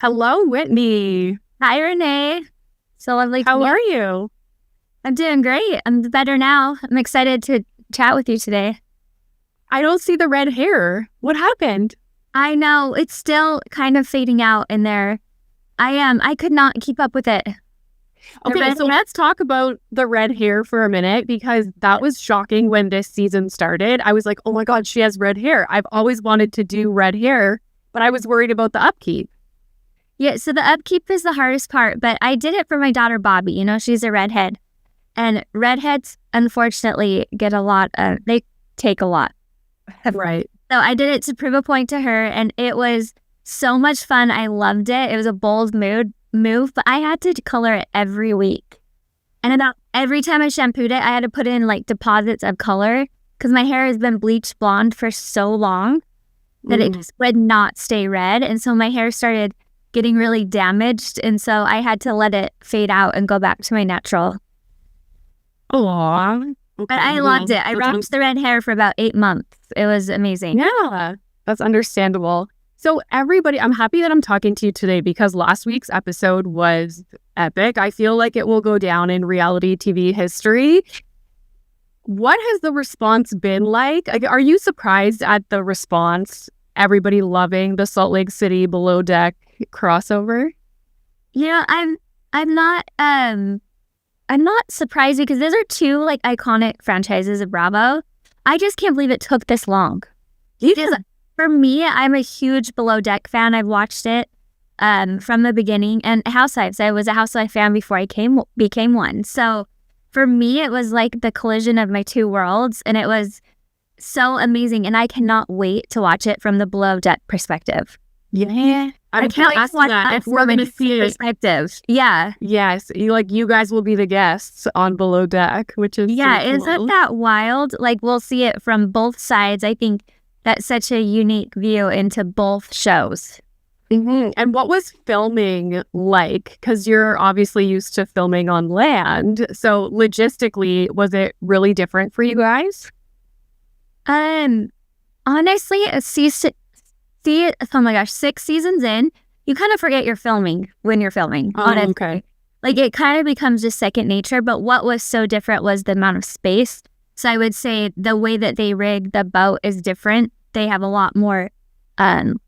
Hello, Whitney. Hi, Renee. So lovely. How are you? I'm doing great. I'm better now. I'm excited to chat with you today. I don't see the red hair. What happened? I know it's still kind of fading out in there. I could not keep up with it. Okay, so let's talk about the red hair for a minute because that was shocking when this season started. I was like, oh my God, she has red hair. I've always wanted to do red hair, but I was worried about the upkeep. Yeah, so the upkeep is the hardest part, but I did it for my daughter, Bobby. You know, she's a redhead. And redheads, unfortunately, they take a lot. Right. So I did it to prove a point to her, and it was so much fun. I loved it. It was a bold move, but I had to color it every week. And about every time I shampooed it, I had to put in like deposits of color because my hair has been bleached blonde for so long that it just would not stay red. And so my hair started getting really damaged. And so I had to let it fade out and go back to my natural. Aww. But I loved it. I rocked the red hair for about 8 months. It was amazing. Yeah, that's understandable. So everybody, I'm happy that I'm talking to you today because last week's episode was epic. I feel like it will go down in reality TV history. What has the response been like? Are you surprised at the response? Everybody loving the Salt Lake City Below Deck crossover? Yeah, I'm not surprised because those are two like iconic franchises of Bravo. I just can't believe it took this long. Because for me, I'm a huge Below Deck fan. I've watched it from the beginning. And Housewives, I was a Housewife fan before I became one. So for me, it was like the collision of my two worlds. And it was so amazing. And I cannot wait to watch it from the Below Deck perspective. Yeah. I can't wait to watch that if we're going to see perspective. Yeah. Yes. You guys will be the guests on Below Deck, which is so cool. Isn't that wild? Like we'll see it from both sides. I think that's such a unique view into both shows. Mm-hmm. And what was filming like? Because you're obviously used to filming on land. So logistically, was it really different for you guys? Honestly, oh my gosh, 6 seasons in, you kind of forget you're filming when you're filming. Oh, okay. Like it kind of becomes just second nature. But what was so different was the amount of space. So I would say the way that they rig the boat is different. They have a lot more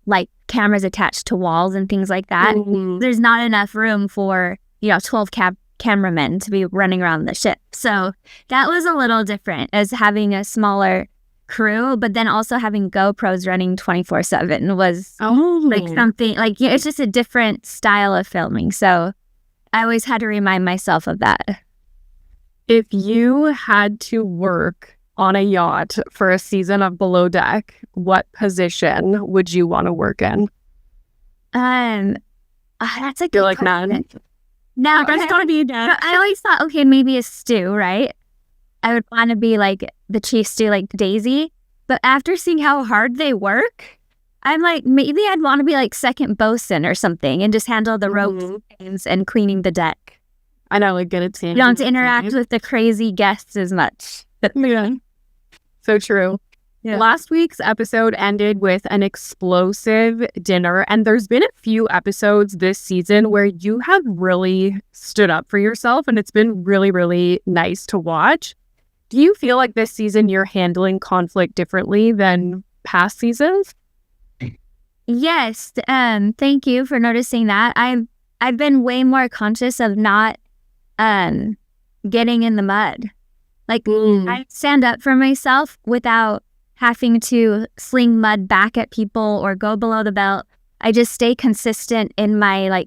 like cameras attached to walls and things like that. Mm-hmm. There's not enough room for 12 cameramen to be running around the ship. So that was a little different as having a smaller crew, but then also having GoPros running 24/7 was like something like it's just a different style of filming. So I always had to remind myself of that. If you had to work on a yacht for a season of Below Deck, what position would you want to work in? That's a good You're like, man. No, that's gotta be a dad. I always thought, okay, maybe a stew, right? I would want to be like the chief stew, like Daisy. But after seeing how hard they work, I'm like, maybe I'd want to be like second bosun or something and just handle the ropes and cleaning the deck. I know, like get a team. You don't have to interact with the crazy guests as much. Yeah. So true. Yeah. Last week's episode ended with an explosive dinner, and there's been a few episodes this season where you have really stood up for yourself, and it's been really, really nice to watch. Do you feel like this season you're handling conflict differently than past seasons? Yes. Thank you for noticing that. I've been way more conscious of not getting in the mud. Like I stand up for myself without having to sling mud back at people or go below the belt. I just stay consistent in my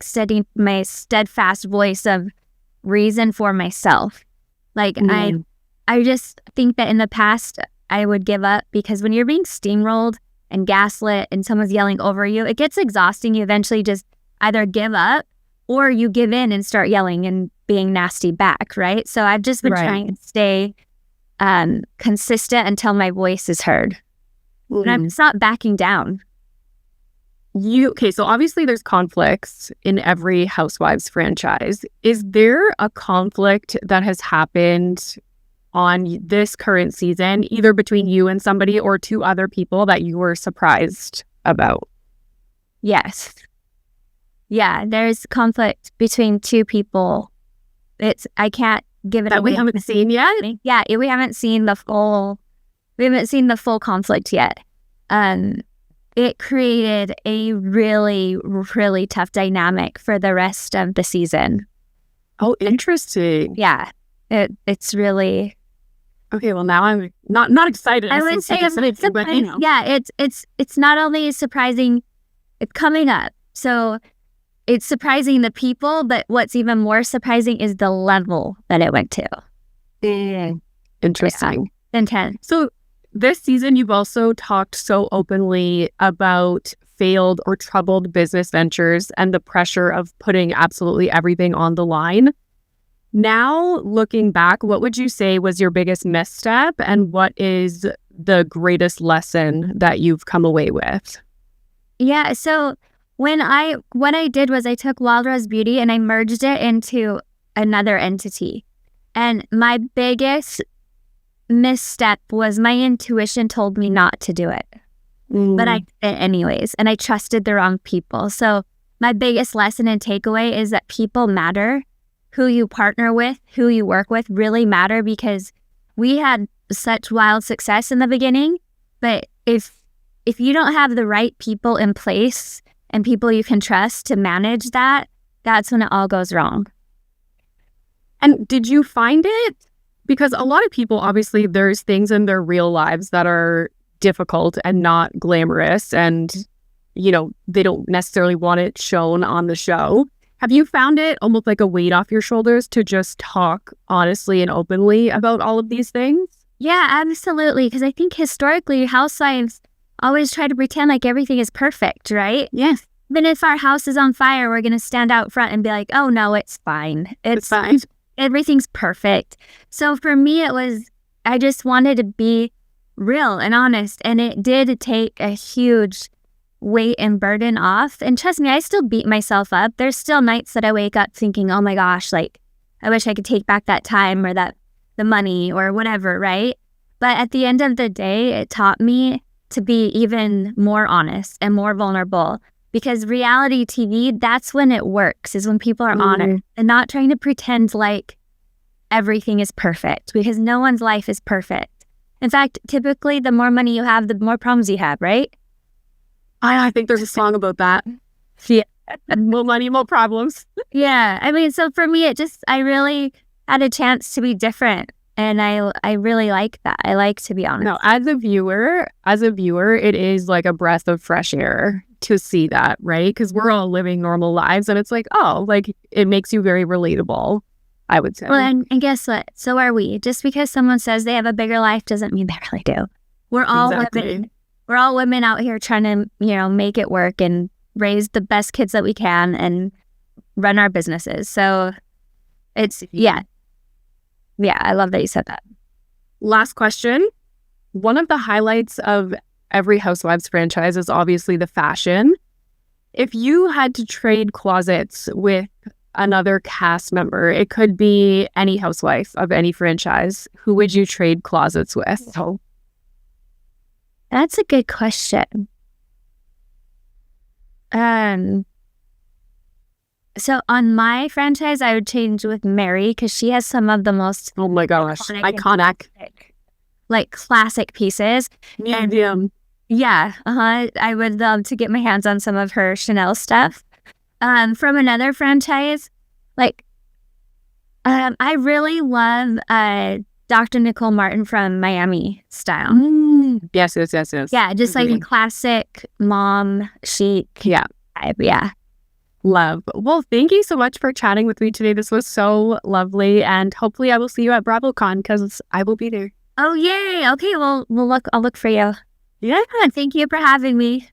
my steadfast voice of reason for myself. Like I just think that in the past I would give up because when you're being steamrolled and gaslit and someone's yelling over you, it gets exhausting. You eventually just either give up or you give in and start yelling and being nasty back, right? So I've just been trying to stay consistent until my voice is heard. And I'm just not backing down. So obviously there's conflicts in every Housewives franchise. Is there a conflict that has happened on this current season, either between you and somebody or two other people that you were surprised about? Yes. Yeah, there's conflict between two people. I can't give it that away. we haven't seen yet. Yeah, we haven't seen the full conflict yet. It created a really, really tough dynamic for the rest of the season. Oh, interesting. Yeah, it's really okay. Well, now I'm not excited. I would say it's not only surprising, it's coming up. So it's surprising the people, but what's even more surprising is the level that it went to. Interesting. Yeah. Intense. So this season, you've also talked so openly about failed or troubled business ventures and the pressure of putting absolutely everything on the line. Now, looking back, what would you say was your biggest misstep, and what is the greatest lesson that you've come away with? Yeah, so what I did was I took Wild Rose Beauty and I merged it into another entity. And my biggest misstep was my intuition told me not to do it. But I did it anyways, and I trusted the wrong people. So my biggest lesson and takeaway is that people matter. Who you partner with, who you work with really matter, because we had such wild success in the beginning. But if you don't have the right people in place and people you can trust to manage that, that's when it all goes wrong. And did you find it? Because a lot of people, obviously, there's things in their real lives that are difficult and not glamorous, and, they don't necessarily want it shown on the show. Have you found it almost like a weight off your shoulders to just talk honestly and openly about all of these things? Yeah, absolutely. Because I think historically, housewives always try to pretend like everything is perfect, right? Yes. Even if our house is on fire, we're going to stand out front and be like, oh, no, it's fine. It's fine. Everything's perfect. So for me, I just wanted to be real and honest. And it did take a huge weight and burden off. And trust me, I still beat myself up. There's still nights that I wake up thinking, oh my gosh, like, I wish I could take back that time or the money or whatever, right? But at the end of the day, it taught me to be even more honest and more vulnerable, because reality TV, that's when it works, is when people are honest and not trying to pretend like everything is perfect, because no one's life is perfect. In fact, typically, the more money you have, the more problems you have, right? I think there's a song about that. Yeah. More money, more problems. Yeah. I mean, so for me, I really had a chance to be different. And I really like that. I like to be honest. No, as a viewer, it is like a breath of fresh air to see that, right? Because we're all living normal lives, and it's like, oh, like, it makes you very relatable, I would say. Well, and guess what? So are we. Just because someone says they have a bigger life doesn't mean they really do. We're all women. We're all women out here trying to, make it work and raise the best kids that we can and run our businesses. So yeah, I love that you said that. Last question. One of the highlights of every Housewives franchise is obviously the fashion. If you had to trade closets with another cast member, it could be any housewife of any franchise, who would you trade closets with? That's a good question. So on my franchise, I would change with Mary, because she has some of the most oh my gosh, iconic, like classic pieces. Medium. Yeah, I would love to get my hands on some of her Chanel stuff. From another franchise, I really love Dr. Nicole Martin from Miami style. Yes. Yeah, just like a classic mom chic. Yeah. Vibe. Yeah. Love. Well, thank you so much for chatting with me today. This was so lovely, and hopefully I will see you at BravoCon, because I will be there. Oh, yay. Okay, well, I'll look for you. Yeah. Thank you for having me.